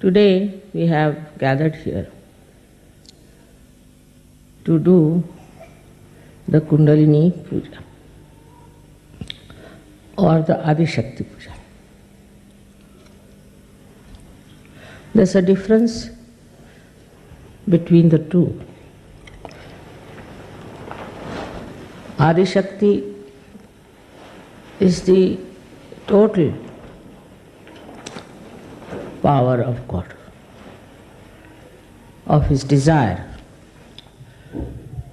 Today we have gathered here to do the Kundalini Puja or the Adi Shakti Puja. There's a difference between the two. Adi Shakti is the total power of God, of His desire,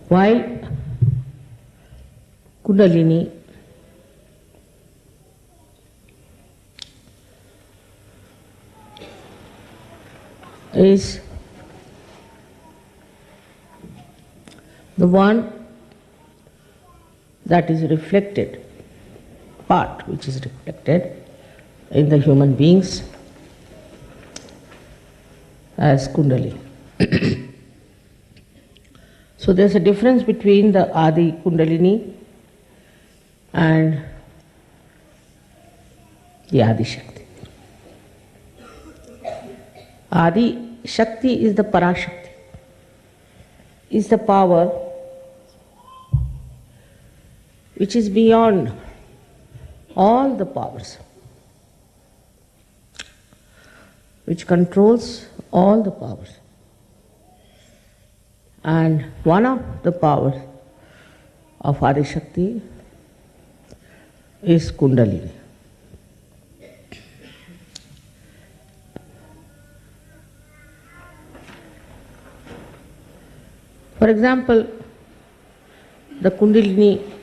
while Kundalini is the one that is reflected, part which is reflected in the human beings as Kundalini. So there's a difference between the Adi Kundalini and the Adi Shakti. Adi Shakti is the Parashakti, is the power which is beyond all the powers, which controls all the powers. And one of the powers of Adi Shakti is Kundalini. For example, the Kundalini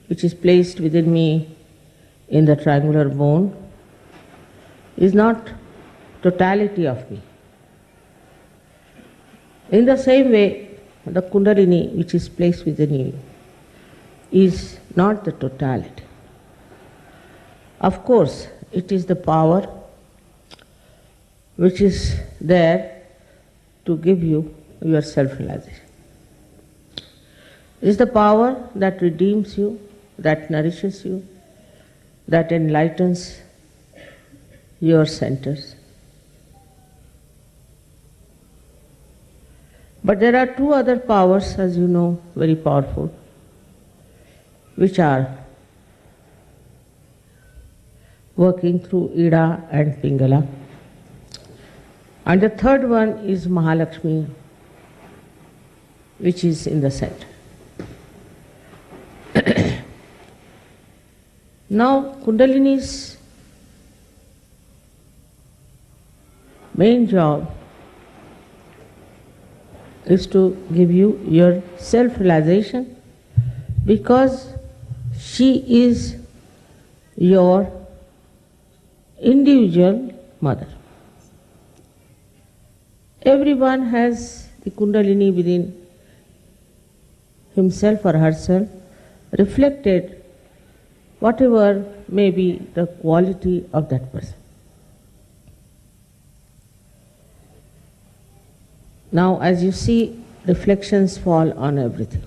which is placed within me in the triangular bone is not totality of me. In the same way, the Kundalini which is placed within you is not the totality. Of course, it is the power which is there to give you your self-realization. It is the power that redeems you, that nourishes you, that enlightens your centers. But there are two other powers, as you know, very powerful, which are working through Ida and Pingala. And the third one is Mahalakshmi, which is in the center. Now, Kundalini's main job is to give you your self-realization, because she is your individual mother. Everyone has the Kundalini within himself or herself, reflected whatever may be the quality of that person. Now, as you see, reflections fall on everything.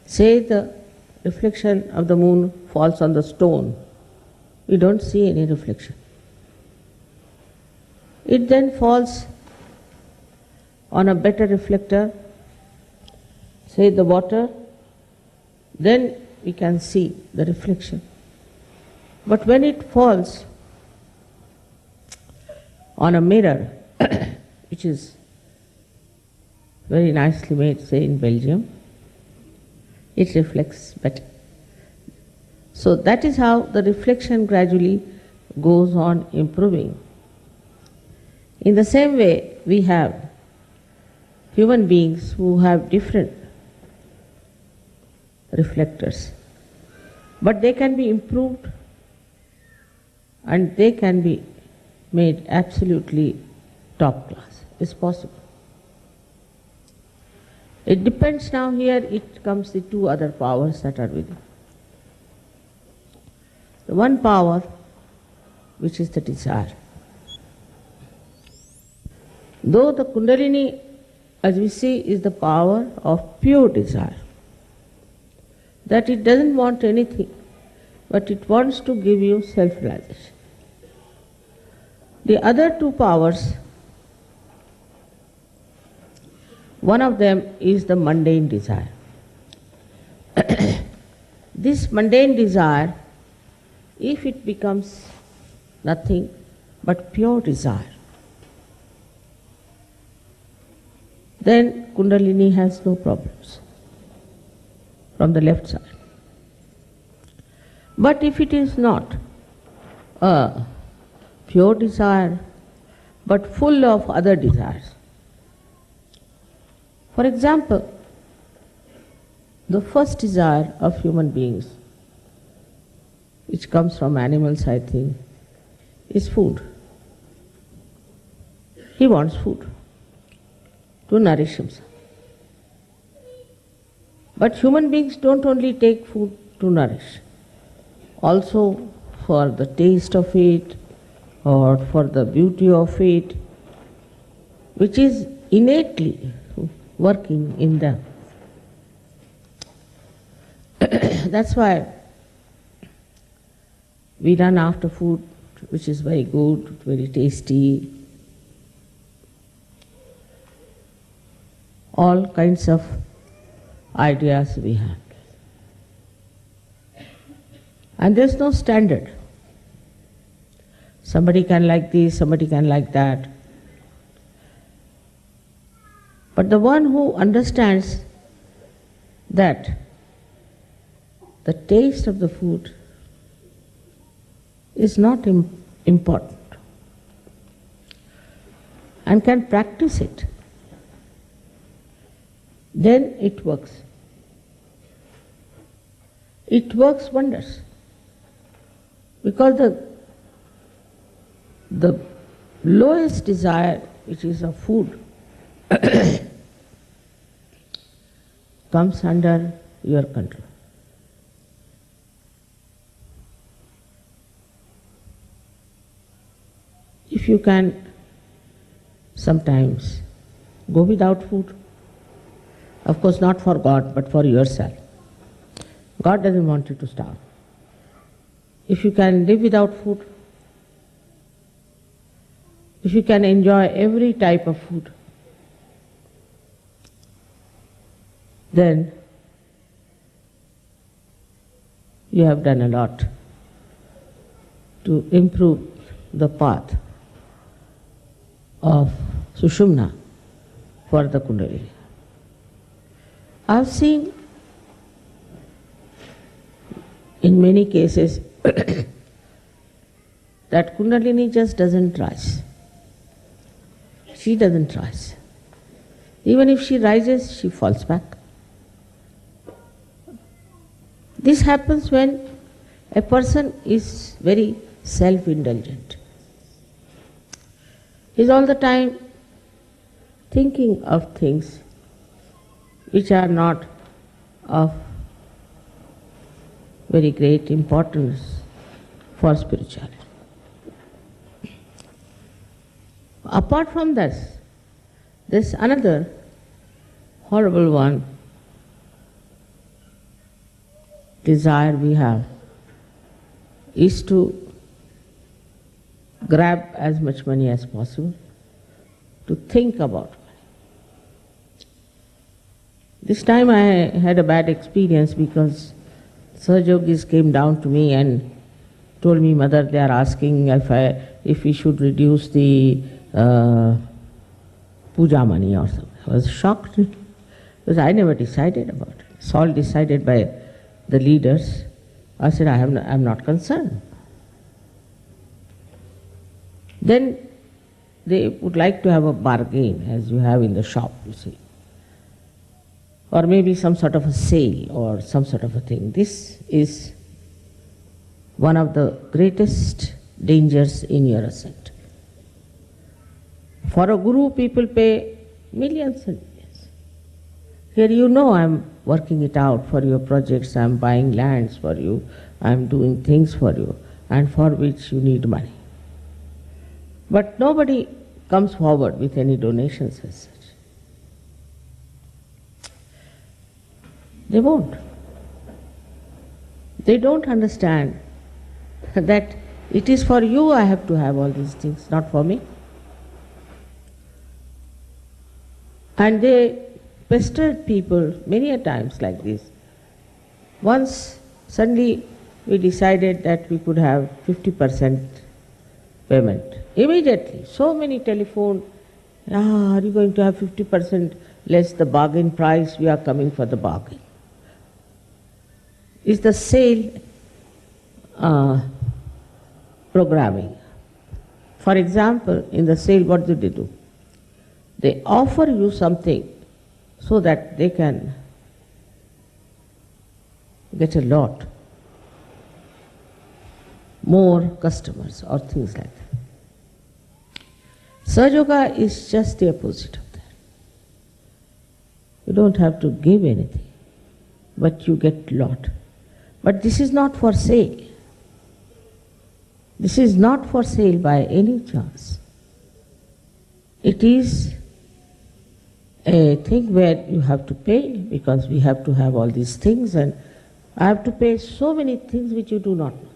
Say the reflection of the moon falls on the stone, we don't see any reflection. It then falls on a better reflector, say the water, then we can see the reflection. But when it falls on a mirror, which is very nicely made, say in Belgium, it reflects better. So that is how the reflection gradually goes on improving. In the same way, we have human beings who have different reflectors, but they can be improved and they can be made absolutely top class. It's possible. It depends. Now here it comes the two other powers that are within. The one power which is the desire. Though the Kundalini, as we see, is the power of pure desire, that it doesn't want anything, but it wants to give you self-realization. The other two powers, one of them is the mundane desire. This mundane desire, if it becomes nothing but pure desire, then Kundalini has no problems from the left side. But if it is not a pure desire, but full of other desires, for example, the first desire of human beings, which comes from animals, I think, is food. He wants food to nourish himself. But human beings don't only take food to nourish, also for the taste of it or for the beauty of it, which is innately working in them. That's why we run after food which is very good, very tasty, all kinds of ideas we have. And there's no standard. Somebody can like this, somebody can like that. But the one who understands that the taste of the food is not important and can practice it, then it works. It works wonders. Because the lowest desire, which is of food, comes under your control. If you can sometimes go without food, of course not for God, but for yourself. God doesn't want you to starve. If you can live without food, if you can enjoy every type of food, then you have done a lot to improve the path of Sushumna for the Kundalini. I've seen in many cases that Kundalini just doesn't rise. She doesn't rise. Even if she rises, she falls back. This happens when a person is very self-indulgent. He's all the time thinking of things which are not of very great importance for spirituality. Apart from this, there's another horrible one desire we have is to grab as much money as possible, to think about money. This time I had a bad experience because Sahajogis came down to me and told me, Mother, they are asking if we should reduce the puja money or something. I was shocked because I never decided about it. It's all decided by the leaders. I said, I'm not concerned. Then they would like to have a bargain, as you have in the shop, you see. Or maybe some sort of a sale or some sort of a thing. This is one of the greatest dangers in your ascent. For a guru, people pay millions and millions. Here you know I'm working it out for your projects, I'm buying lands for you, I'm doing things for you, and for which you need money. But nobody comes forward with any donations as such. They won't. They don't understand that It is for you I have to have all these things, not for me. And they pestered people many a times like this. Once suddenly we decided that we could have 50% payment. Immediately, so many telephone, are you going to have 50% less the bargain price? We are coming for the bargain. Is the sale programming. For example, in the sale, what do they do? They offer you something so that they can get a lot more customers or things like that. Sahaja Yoga is just the opposite of that. You don't have to give anything, but you get lot. But this is not for sale. This is not for sale by any chance. It is a thing where you have to pay, because we have to have all these things, and I have to pay so many things which you do not know.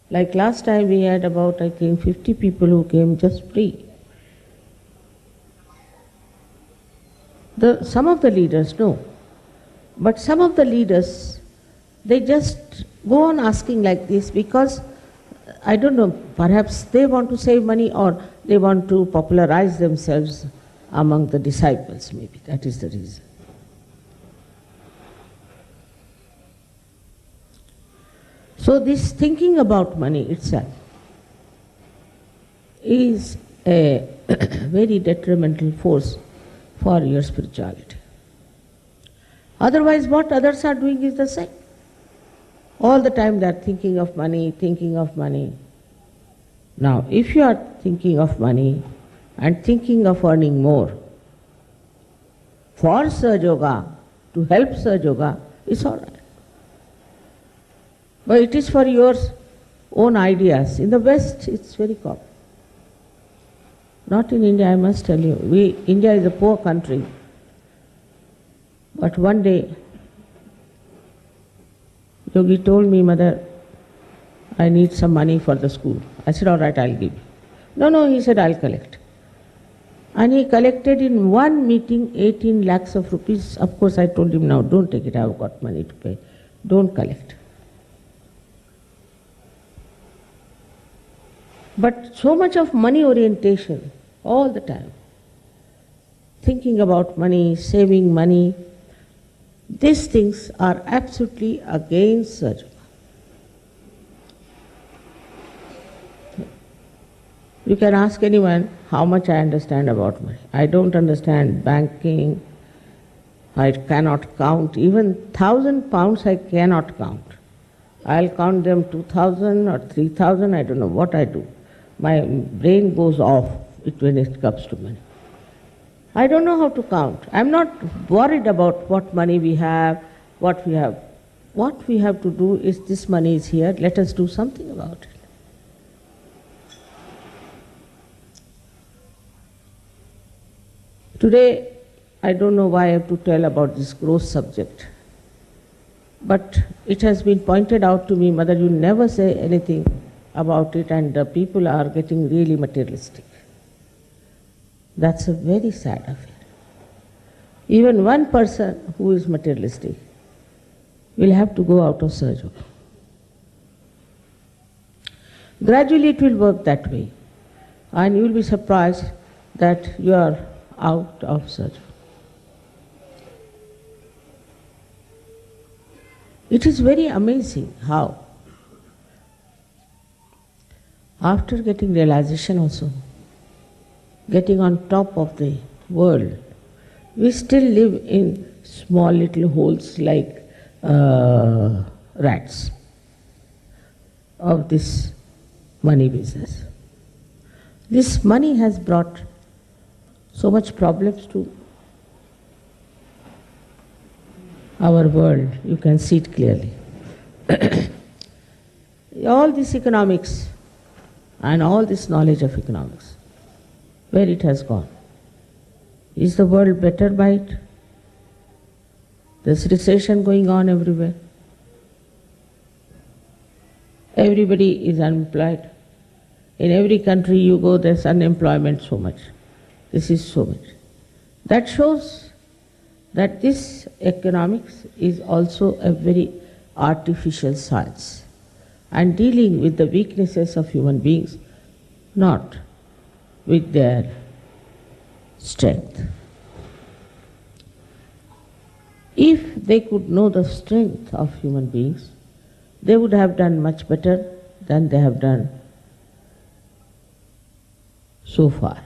Like last time we had about, I think, 50 people who came just free. Some of the leaders know, but some of the leaders, they just go on asking like this because, I don't know, perhaps they want to save money or they want to popularize themselves among the disciples, maybe. That is the reason. So this thinking about money itself is a very detrimental force for your spirituality. Otherwise, what others are doing is the same. All the time they are thinking of money, thinking of money. Now, if you are thinking of money and thinking of earning more, for Sahaja Yoga, to help Sahaja Yoga, it's all right. But it is for your own ideas. In the West, it's very common. Not in India, I must tell you. India is a poor country. But one day, Yogi told me, Mother, I need some money for the school. I said, all right, I'll give you. No, he said, I'll collect. And he collected in one meeting 18 lakhs of rupees. Of course, I told him, now don't take it, I've got money to pay. Don't collect. But so much of money orientation all the time. Thinking about money, saving money, these things are absolutely against Sahaja Yoga. You can ask anyone how much I understand about money. I don't understand banking. I cannot count. Even 1,000 pounds I cannot count. I'll count them 2,000 or 3,000, I don't know what I do. My brain goes off when it comes to money. I don't know how to count. I'm not worried about what money we have, what we have. What we have to do is, this money is here, let us do something about it. Today, I don't know why I have to tell about this gross subject, but it has been pointed out to me, Mother, you never say anything about it, and the people are getting really materialistic. That's a very sad affair. Even one person who is materialistic will have to go out of Sahaja Yoga. Gradually it will work that way, and you will be surprised that you are out of Sahaja Yoga. It is very amazing how, after getting realization also, getting on top of the world, we still live in small little holes like rats of this money business. This money has brought so much problems to our world. You can see it clearly. All this economics and all this knowledge of economics, where it has gone. Is the world better by it? There's recession going on everywhere. Everybody is unemployed. In every country you go, there's unemployment so much. This is so much. That shows that this economics is also a very artificial science and dealing with the weaknesses of human beings, not with their strength. If they could know the strength of human beings, they would have done much better than they have done so far.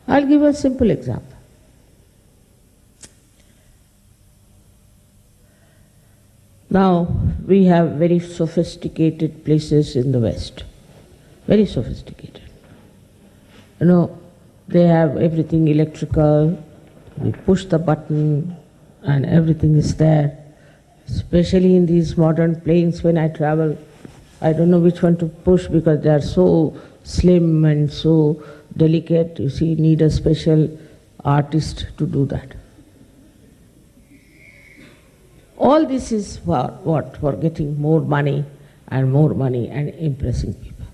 I'll give a simple example. Now, we have very sophisticated places in the West, very sophisticated. You know, they have everything electrical, we push the button and everything is there. Especially in these modern planes when I travel, I don't know which one to push because they are so slim and so delicate. You see, need a special artist to do that. All this is for what? For getting more money and impressing people.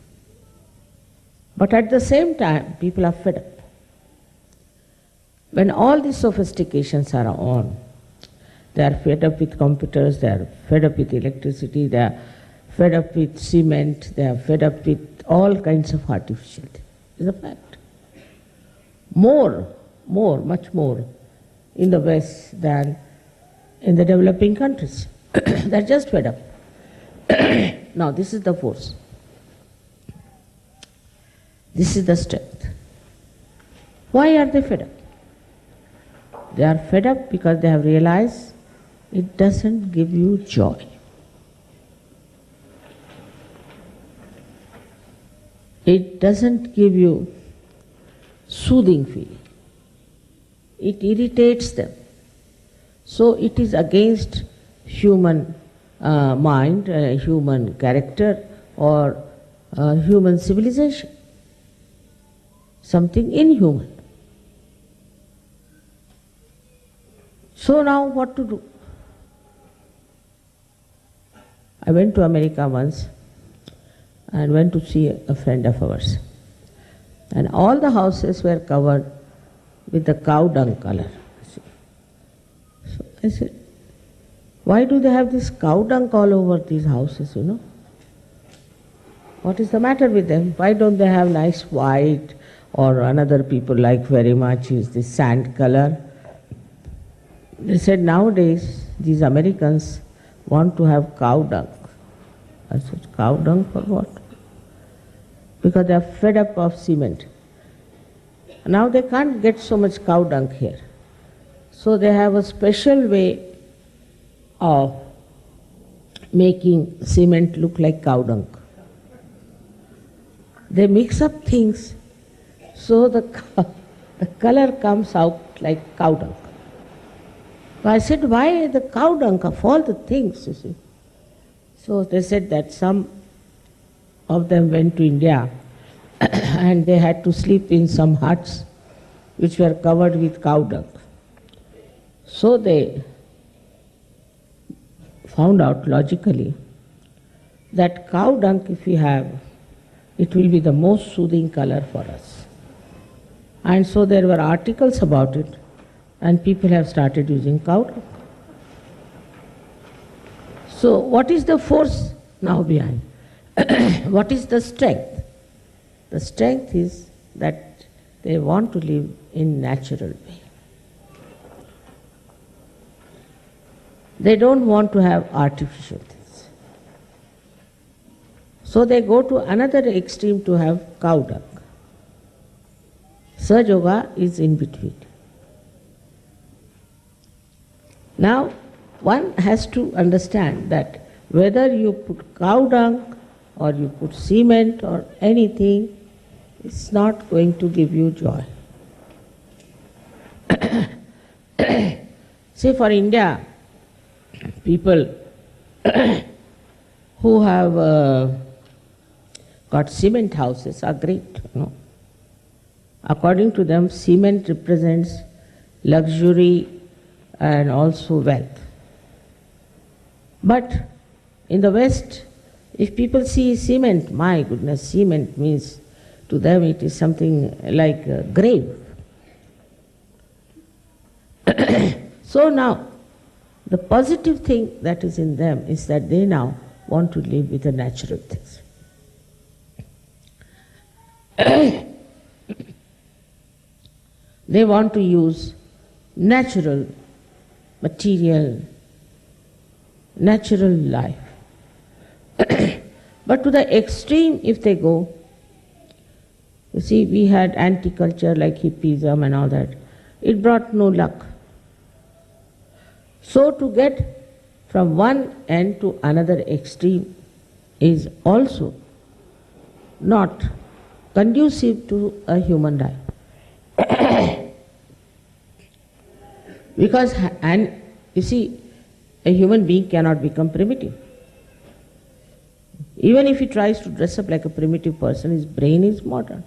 But at the same time, people are fed up. When all these sophistications are on, they are fed up with computers, they are fed up with electricity, they are fed up with cement, they are fed up with all kinds of artificial things. It's a fact. Much more in the West than in the developing countries. They're just fed up. Now, this is the force. This is the strength. Why are they fed up? They are fed up because they have realized it doesn't give you joy. It doesn't give you soothing feeling. It irritates them. So it is against human mind, human character, or human civilization. Something inhuman. So now what to do? I went to America once and went to see a friend of ours. And all the houses were covered with the cow dung color. So I said, why do they have this cow dung all over these houses, you know? What is the matter with them? Why don't they have nice white, or another people like very much is this sand color? They said nowadays these Americans want to have cow dung. I said, cow dung for what? Because they are fed up of cement. Now they can't get so much cow dung here. So they have a special way of making cement look like cow dung. They mix up things so the color comes out like cow dung. So I said, why the cow dung of all the things, you see? So they said that some of them went to India and they had to sleep in some huts which were covered with cow dung. So they found out logically that cow dung, if we have, it will be the most soothing color for us. And so there were articles about it, and people have started using cow dung. So what is the force now behind? What is the strength? The strength is that they want to live in natural way. They don't want to have artificial things. So they go to another extreme to have cow dung. Saj Yoga is in between. Now, one has to understand that whether you put cow dung or you put cement or anything, it's not going to give you joy. Say for India, people who have got cement houses are great, you know. According to them, cement represents luxury and also wealth. But in the West, If people see cement, my goodness, cement means, to them it is something like a grave. So now, the positive thing that is in them is that they now want to live with the natural things. They want to use natural material, natural life. But to the extreme if they go, you see, we had anti-culture like hippism and all that. It brought no luck. So to get from one end to another extreme is also not conducive to a human life. Because, and you see, a human being cannot become primitive. Even if he tries to dress up like a primitive person, his brain is modern.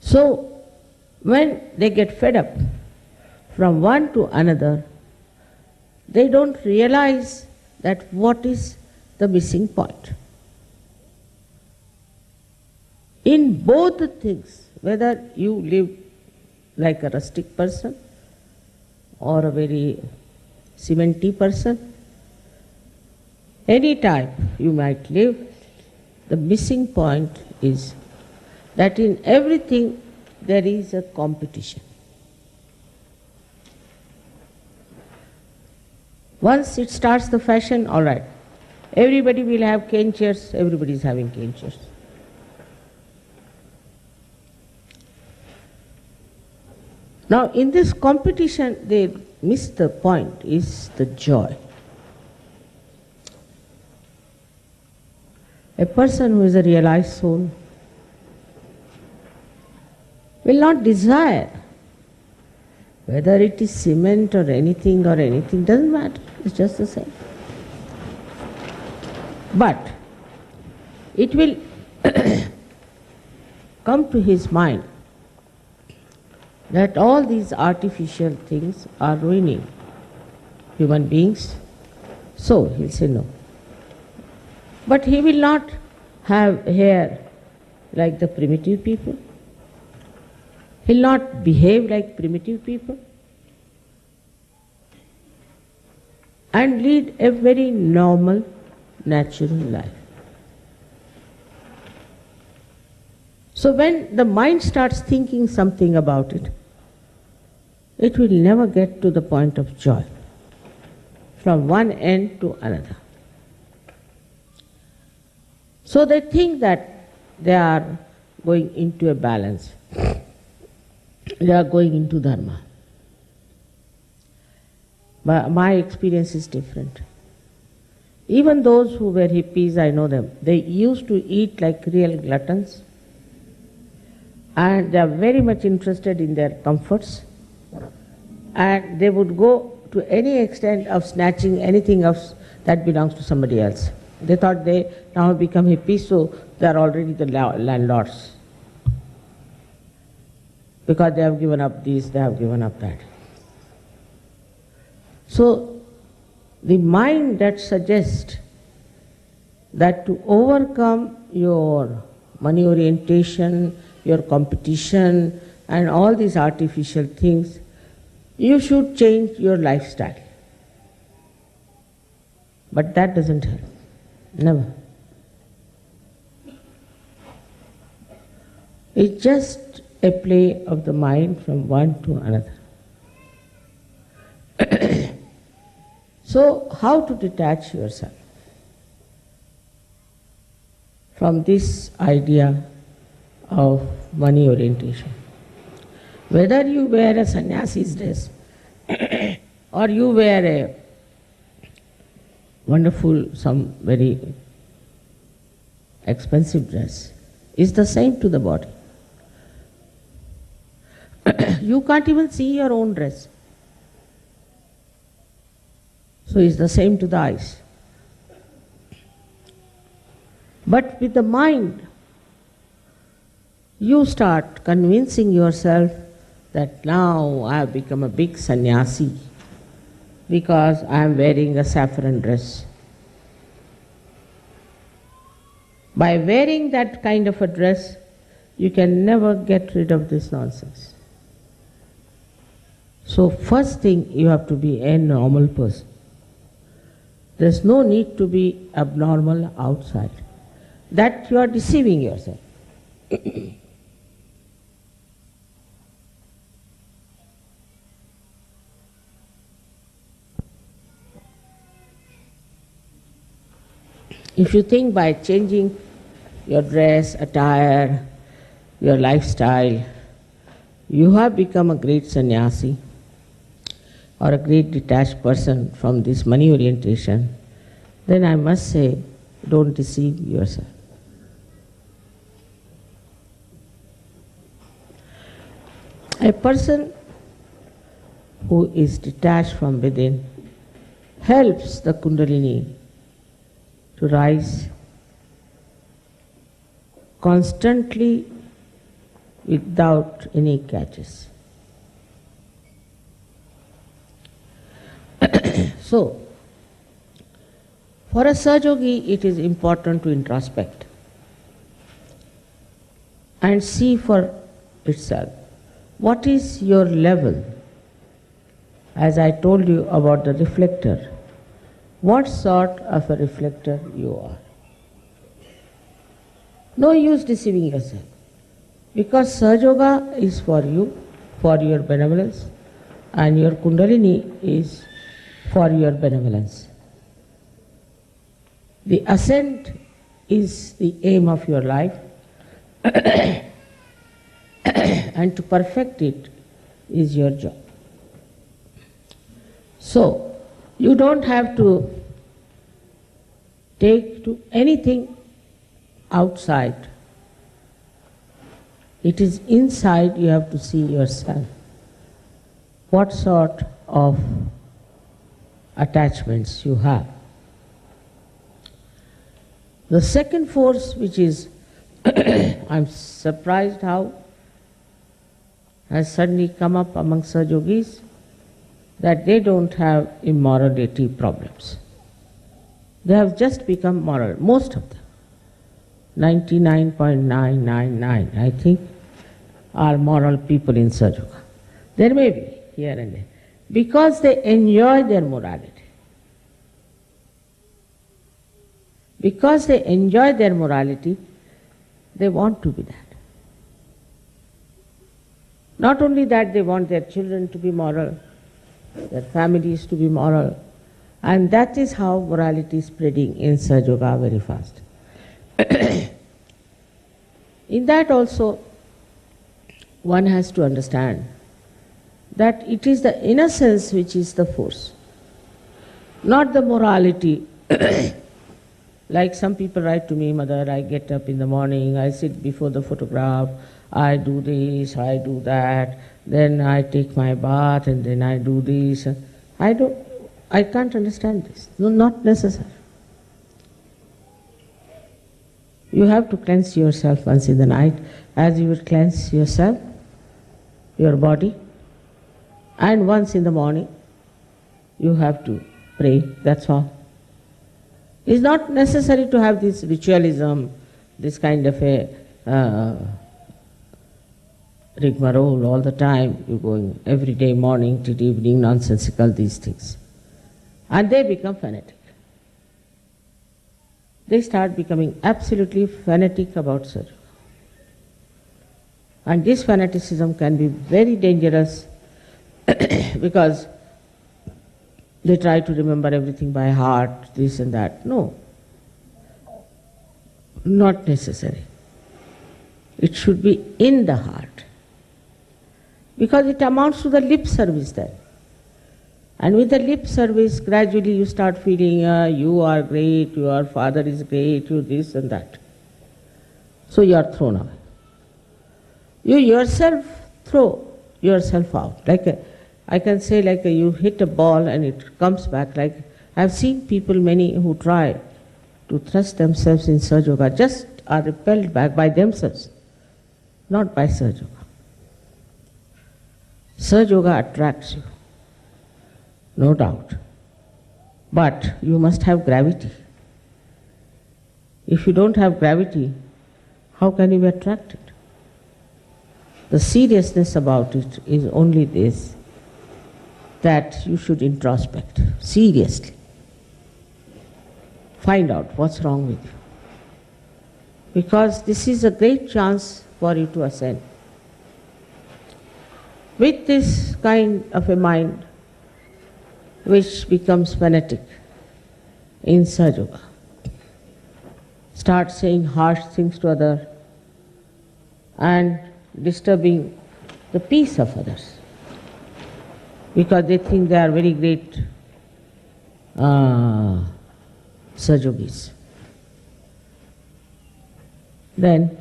So, when they get fed up from one to another, they don't realize that what is the missing point. In both the things, whether you live like a rustic person or a very cementy person, any type you might live, the missing point is that in everything there is a competition. Once it starts the fashion, all right, everybody will have cane chairs, everybody is having cane chairs. Now in this competition they miss the point, is the joy. A person who is a realized soul will not desire whether it is cement or anything, doesn't matter, it's just the same. But it will come to his mind that all these artificial things are ruining human beings, so he'll say no. But he will not have hair like the primitive people. He'll not behave like primitive people and lead a very normal, natural life. So when the mind starts thinking something about it, it will never get to the point of joy from one end to another. So they think that they are going into a balance. They are going into dharma. But my experience is different. Even those who were hippies, I know them, they used to eat like real gluttons, and they are very much interested in their comforts, and they would go to any extent of snatching anything else that belongs to somebody else. They thought they now become hippies, so they are already the landlords. Because they have given up this, they have given up that. So, the mind that suggests that to overcome your money orientation, your competition, and all these artificial things, you should change your lifestyle. But that doesn't help. Never. It's just a play of the mind from one to another. So, how to detach yourself from this idea of money orientation? Whether you wear a sannyasi's dress or you wear a wonderful, some very expensive dress, is the same to the body. You can't even see your own dress. So it's the same to the eyes. But with the mind, you start convincing yourself that now I have become a big sannyasi because I am wearing a saffron dress. By wearing that kind of a dress, you can never get rid of this nonsense. So first thing, you have to be a normal person. There's no need to be abnormal outside. That you are deceiving yourself. If you think by changing your dress, attire, your lifestyle, you have become a great sannyasi or a great detached person from this money orientation, then I must say, don't deceive yourself. A person who is detached from within helps the Kundalini to rise constantly without any catches. So, for a Sahajogi, it is important to introspect and see for itself what is your level. As I told you about the reflector, what sort of a reflector you are. No use deceiving yourself, because Sahajoga is for you, for your benevolence, and your Kundalini is for your benevolence. The ascent is the aim of your life, and to perfect it is your job. So, you don't have to take to anything outside. It is inside you have to see yourself. What sort of attachments you have. The second force, which is, I'm surprised how has suddenly come up among Sahajogis, that they don't have immorality problems. They have just become moral, most of them. 99.999, I think, are moral people in Sahajoga. There may be, here and there, because they enjoy their morality. Because they enjoy their morality, they want to be that. Not only that, they want their children to be moral, their families to be moral, and that is how morality is spreading in Sahajoga very fast. In that also, one has to understand that it is the innocence which is the force, not the morality. Like some people write to me, Mother, I get up in the morning, I sit before the photograph, I do this, I do that, then I take my bath and then I do this. I can't understand this. No, not necessary. You have to cleanse yourself once in the night, as you would cleanse yourself, your body, and once in the morning you have to pray, that's all. It's not necessary to have this ritualism, this kind of a rigmarole all the time. You're going every day, morning till evening, nonsensical, these things. And they become fanatic. They start becoming absolutely fanatic about Sahajoga. And this fanaticism can be very dangerous because they try to remember everything by heart, this and that. No, not necessary. It should be in the heart, because it amounts to the lip service then. And with the lip service, gradually you start feeling, you are great, your father is great, you this and that. So you are thrown away. You yourself throw yourself out. I can say you hit a ball and it comes back. Like I've seen people, many who try to thrust themselves in Sahajoga, just are repelled back by themselves, not by Sahajoga. Sahajoga attracts you, no doubt, but you must have gravity. If you don't have gravity, how can you be attracted? The seriousness about it is only this, that you should introspect seriously. Find out what's wrong with you. Because this is a great chance for you to ascend. With this kind of a mind, which becomes fanatic in Sahaja, start saying harsh things to others and disturbing the peace of others because they think they are very great Sahajogis. Then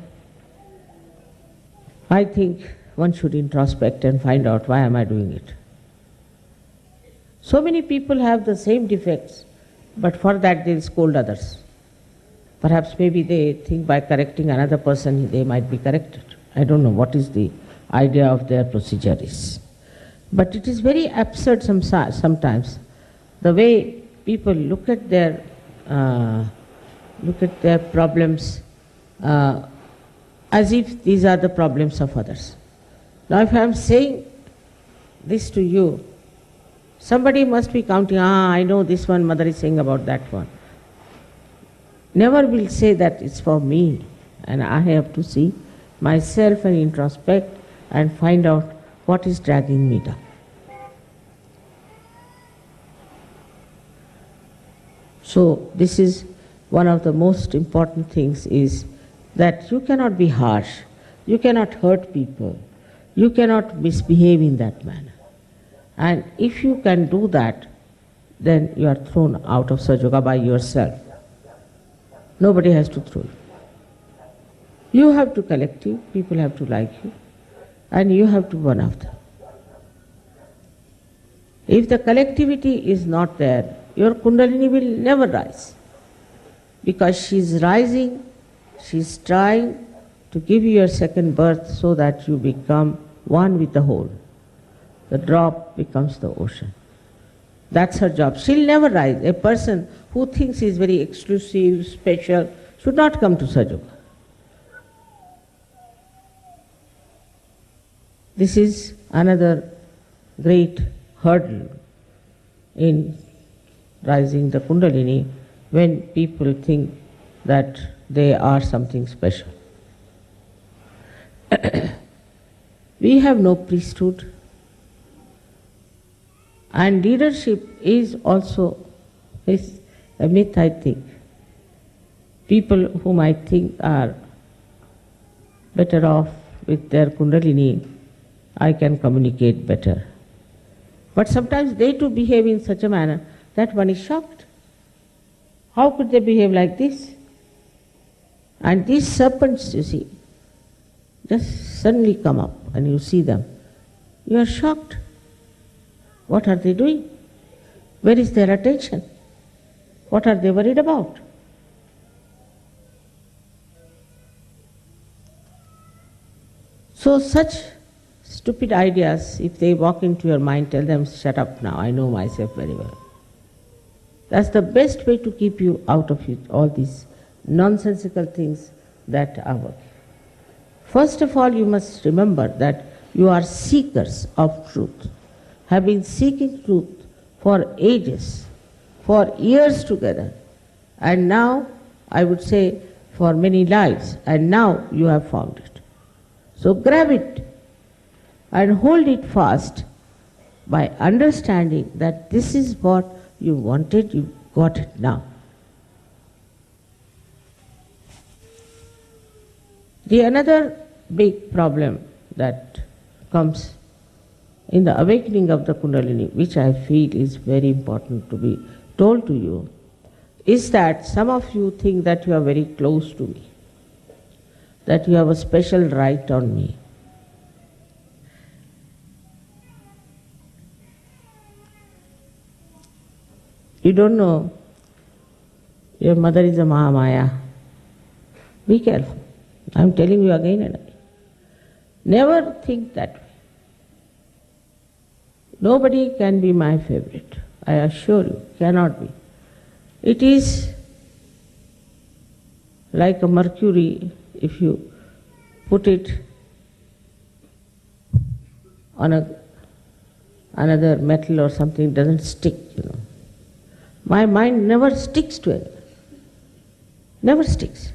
I think one should introspect and find out, why am I doing it? So many people have the same defects, but for that they scold others. Perhaps maybe they think by correcting another person they might be corrected. I don't know what is the idea of their procedure is. But it is very absurd sometimes, the way people look at their problems as if these are the problems of others. Now if I am saying this to you, somebody must be counting, I know this one mother is saying about that one. Never will say that it's for me, and I have to see myself and introspect and find out what is dragging me down. So this is one of the most important things, is that you cannot be harsh, you cannot hurt people, you cannot misbehave in that manner. And if you can do that, then you are thrown out of Sahaja by yourself. Nobody has to throw you. You have to collect you, people have to like you, and you have to burn after. If the collectivity is not there, your Kundalini will never rise. Because she is rising, she is trying to give you your second birth so that you become one with the whole. The drop becomes the ocean. That's her job. She'll never rise. A person who thinks he is very exclusive, special, should not come to Sahaja. This is another great hurdle in rising the Kundalini, when people think that they are something special. We have no priesthood, and leadership is also a myth, I think. People whom I think are better off with their Kundalini, I can communicate better. But sometimes they too behave in such a manner that one is shocked. How could they behave like this? And these serpents, you see, just suddenly come up and you see them. You are shocked. What are they doing? Where is their attention? What are they worried about? So such stupid ideas, if they walk into your mind, tell them, shut up now, I know myself very well. That's the best way to keep you out of it, all these nonsensical things that are working. First of all, you must remember that you are seekers of truth, have been seeking truth for ages, for years together, and now, I would say, for many lives, and now you have found it. So grab it and hold it fast by understanding that this is what you wanted, you got it now. The another big problem that comes in the awakening of the Kundalini, which I feel is very important to be told to you, is that some of you think that you are very close to me, that you have a special right on me. You don't know your mother is a Mahamaya. Be careful. I am telling you again and again. Never think that way. Nobody can be my favorite. I assure you, cannot be. It is Like a mercury, if you put it on another metal or something, it doesn't stick, My mind never sticks to it. Never sticks.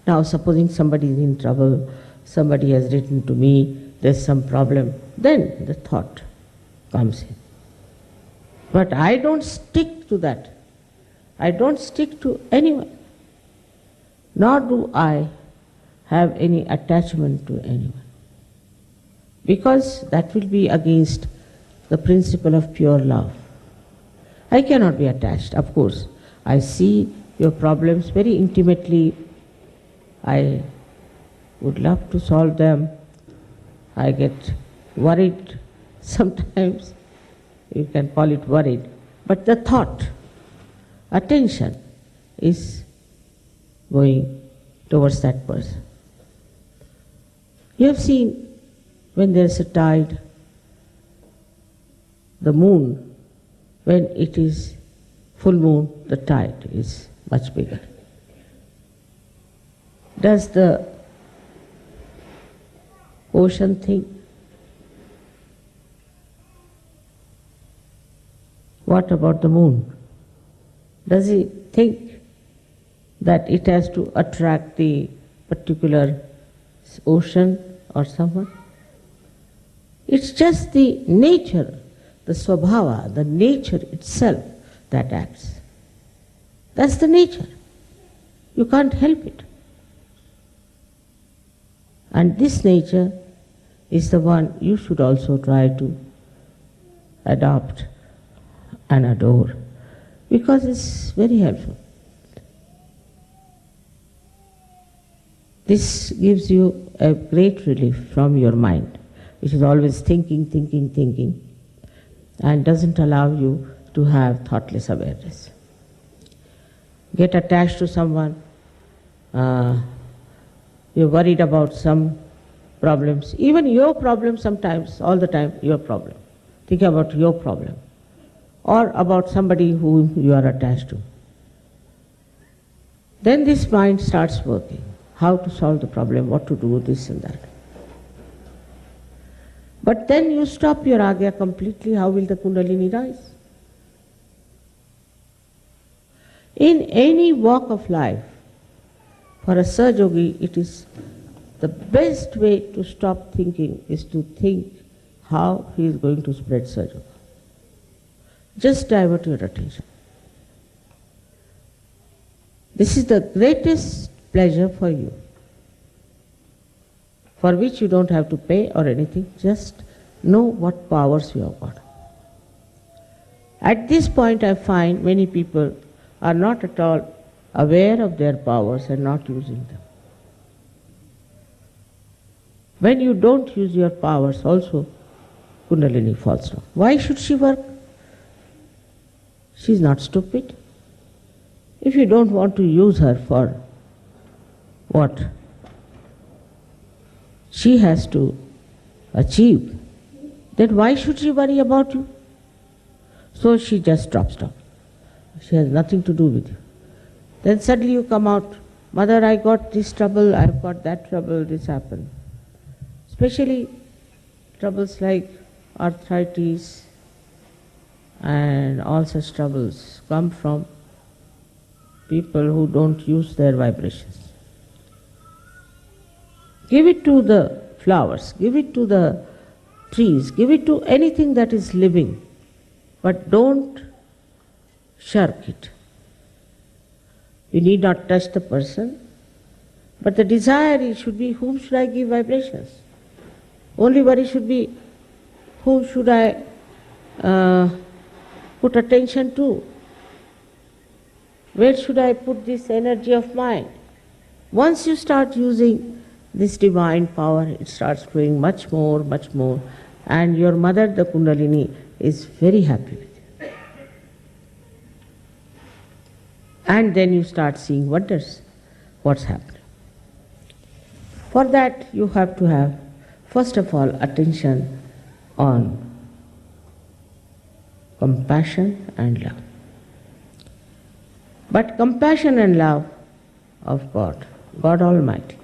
Now, supposing somebody is in trouble, somebody has written to me, there's some problem, then the thought comes in. But I don't stick to that. I don't stick to anyone. Nor do I have any attachment to anyone. Because that will be against the principle of pure love. I cannot be attached, of course. I see your problems very intimately. I would love to solve them. I get worried sometimes. You can call it worried. But the thought, attention, is going towards that person. You have seen when there is a tide, the moon, when it is full moon, the tide is much bigger. Does the ocean think? What about the moon? Does it think that it has to attract the particular ocean or someone? It's just the nature, the swabhava, the nature itself that acts. That's the nature. You can't help it. And this nature is the one you should also try to adopt and adore, because it's very helpful. This gives you a great relief from your mind, which is always thinking, and doesn't allow you to have thoughtless awareness. Get attached to someone, you're worried about some problems, even your problem sometimes, all the time, your problem. Think about your problem, or about somebody whom you are attached to. Then this mind starts working, how to solve the problem, what to do, this and that. But then you stop your agya completely, how will the kundalini rise? In any walk of life, for a Sahaja-yogi, it is the best way to stop thinking is to think how he is going to spread Sahaja. Just divert your attention. This is the greatest pleasure for you, for which you don't have to pay or anything, just know what powers you have got. At this point I find many people are not at all aware of their powers and not using them. When you don't use your powers also, Kundalini falls down. Why should she work? She is not stupid. If you don't want to use her for what she has to achieve, then why should she worry about you? So she just drops down. She has nothing to do with you. Then suddenly you come out, Mother, I got this trouble, I've got that trouble, this happened. Especially troubles like arthritis and all such troubles come from people who don't use their vibrations. Give it to the flowers, give it to the trees, give it to anything that is living, but don't shirk it. You need not touch the person, but the desire should be, whom should I give vibrations? Only worry should be, whom should I put attention to? Where should I put this energy of mine? Once you start using this divine power, it starts flowing much more, and your mother, the Kundalini, is very happy with you. And then you start seeing wonders, what's happening. For that you have to have, first of all, attention on compassion and love. But compassion and love of God God Almighty.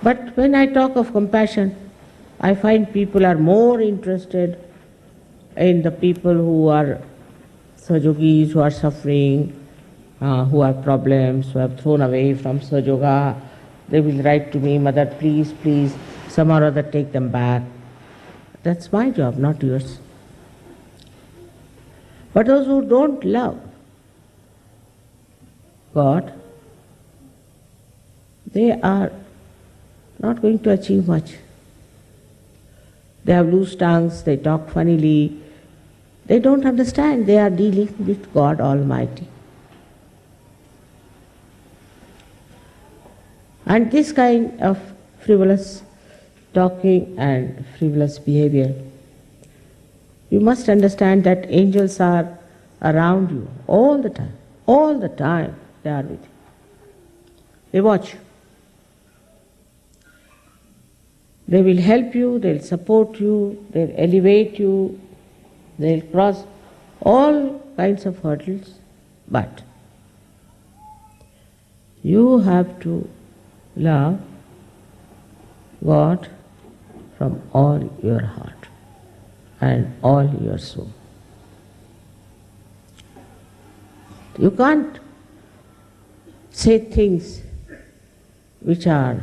But when I talk of compassion, I find people are more interested in the people who are Sahajogis, who are suffering, who have problems, who have thrown away from Sahajoga. They will write to me, Mother, please, please, somehow or other take them back. That's my job, not yours. But those who don't love God, they are not going to achieve much. They have loose tongues, they talk funnily, they don't understand they are dealing with God Almighty. And this kind of frivolous talking and frivolous behavior, you must understand that angels are around you all the time they are with you. They watch you. They will help you, they'll support you, they'll elevate you, they'll cross all kinds of hurdles, but you have to love God from all your heart and all your soul. You can't say things which are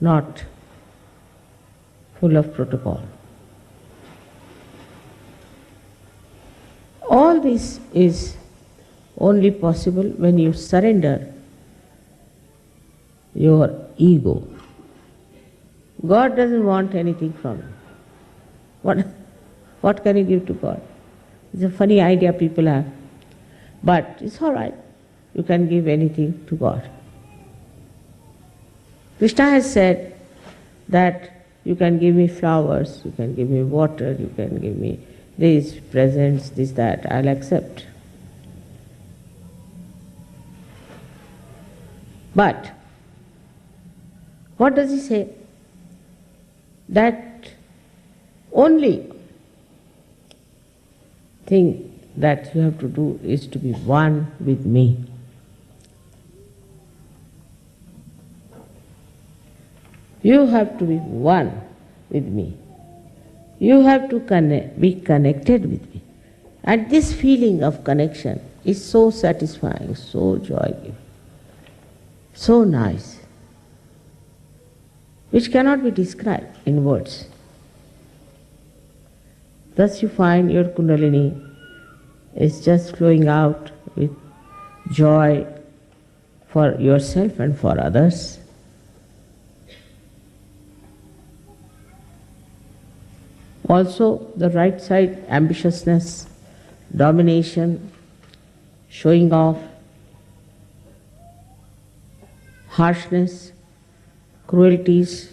not full of protocol. All this is only possible when you surrender your ego. God doesn't want anything from you. What can you give to God? It's a funny idea people have. But it's all right. You can give anything to God. Krishna has said that you can give me flowers, you can give me water, you can give me these presents, this, that, I'll accept. But what does he say? That only thing that you have to do is to be one with me. You have to be one with me. You have to be connected with me. And this feeling of connection is so satisfying, so joy-giving, so nice, which cannot be described in words. Thus you find your Kundalini is just flowing out with joy for yourself and for others. Also, the right side, ambitiousness, domination, showing off, harshness, cruelties.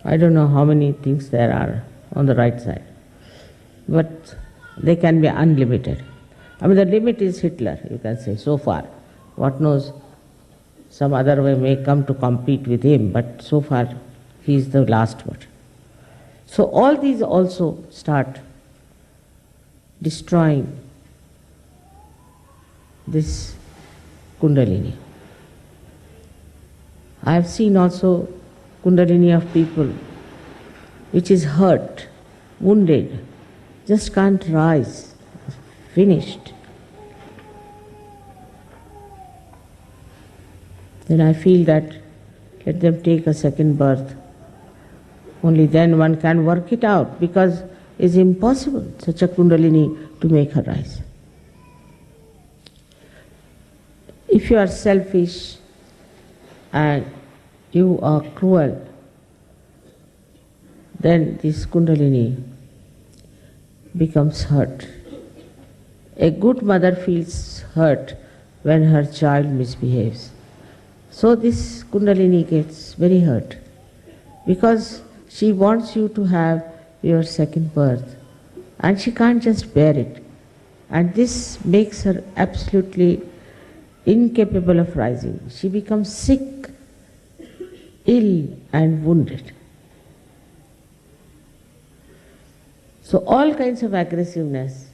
I don't know how many things there are on the right side, but they can be unlimited. I mean, the limit is Hitler, you can say, so far. What knows, some other way may come to compete with him, but so far he is the last word. So all these also start destroying this Kundalini. I have seen also Kundalini of people which is hurt, wounded, just can't rise, finished. Then I feel that let them take a second birth. Only then one can work it out, because it's impossible such a Kundalini to make her rise. If you are selfish and you are cruel, then this Kundalini becomes hurt. A good mother feels hurt when her child misbehaves. So this Kundalini gets very hurt, because she wants you to have your second birth, and she can't just bear it. And this makes her absolutely incapable of rising. She becomes sick, ill and wounded. So all kinds of aggressiveness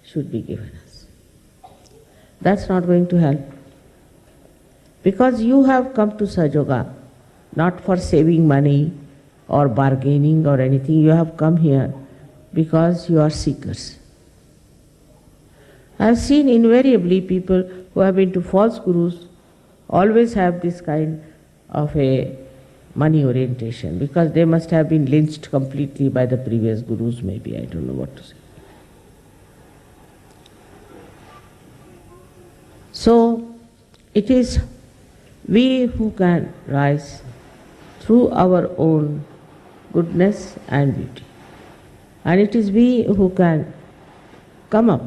should be given us. That's not going to help. Because you have come to Sajoga not for saving money or bargaining or anything. You have come here because you are seekers. I have seen invariably people who have been to false gurus always have this kind of a money orientation, because they must have been lynched completely by the previous gurus, maybe. I don't know what to say. So, it is we who can rise through our own goodness and beauty. And it is we who can come up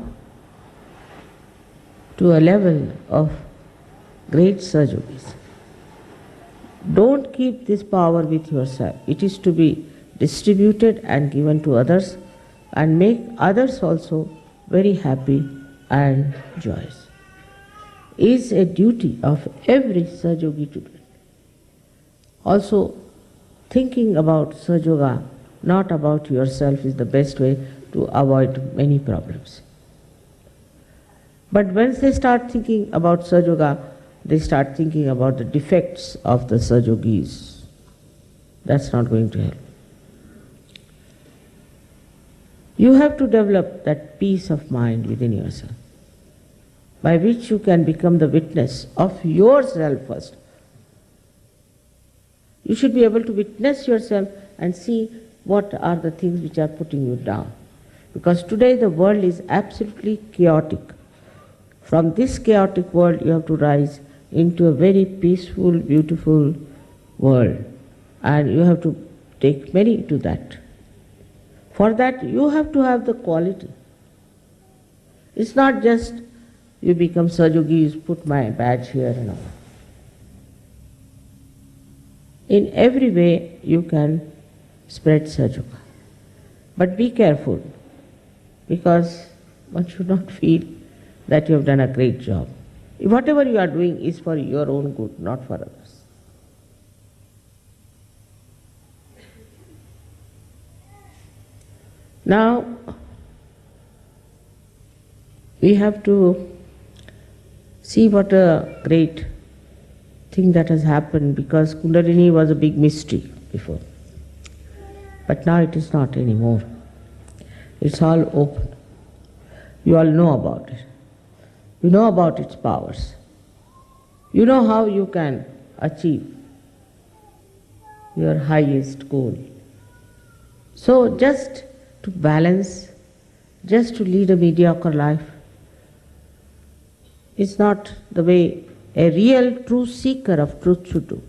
to a level of great Sajogis. Don't keep this power with yourself. It is to be distributed and given to others, and make others also very happy and joyous. Is a duty of every Sajogi to do it. Also, thinking about Sajoga, not about yourself, is the best way to avoid many problems. But once they start thinking about Sajoga, they start thinking about the defects of the Sajogis. That's not going to help. You have to develop that peace of mind within yourself, by which you can become the witness of yourself first. You should be able to witness yourself and see what are the things which are putting you down. Because today the world is absolutely chaotic. From this chaotic world you have to rise into a very peaceful, beautiful world. And you have to take many to that. For that you have to have the quality. It's not just you become Sajogis, put my badge here and all. In every way you can spread Sajoga. But be careful, because one should not feel that you have done a great job. Whatever you are doing is for your own good, not for others. Now, we have to see what a great thing that has happened, because Kundalini was a big mystery before. But now it is not anymore. It's all open. You all know about it. You know about its powers. You know how you can achieve your highest goal. So just to balance, just to lead a mediocre life, is not the way a real true seeker of truth should do.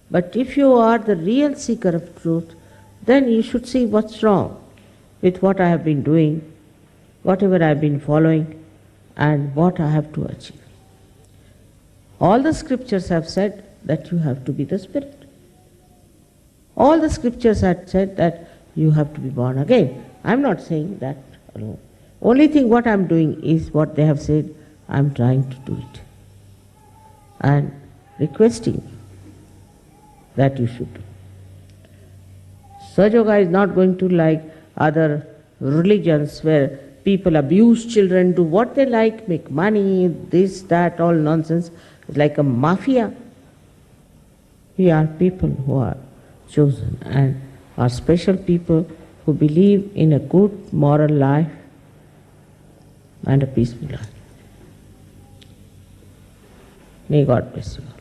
But if you are the real seeker of truth, then you should see what's wrong with what I have been doing, whatever I have been following, and what I have to achieve. All the scriptures have said that you have to be the Spirit. All the scriptures have said that you have to be born again. I am not saying that alone. Only thing what I am doing is what they have said, I am trying to do it. And requesting that you should do. Sajoga is not going to like other religions where people abuse children, do what they like, make money, this, that, all nonsense. It's like a mafia. We are people who are chosen and are special people who believe in a good moral life and a peaceful life. May God bless you all.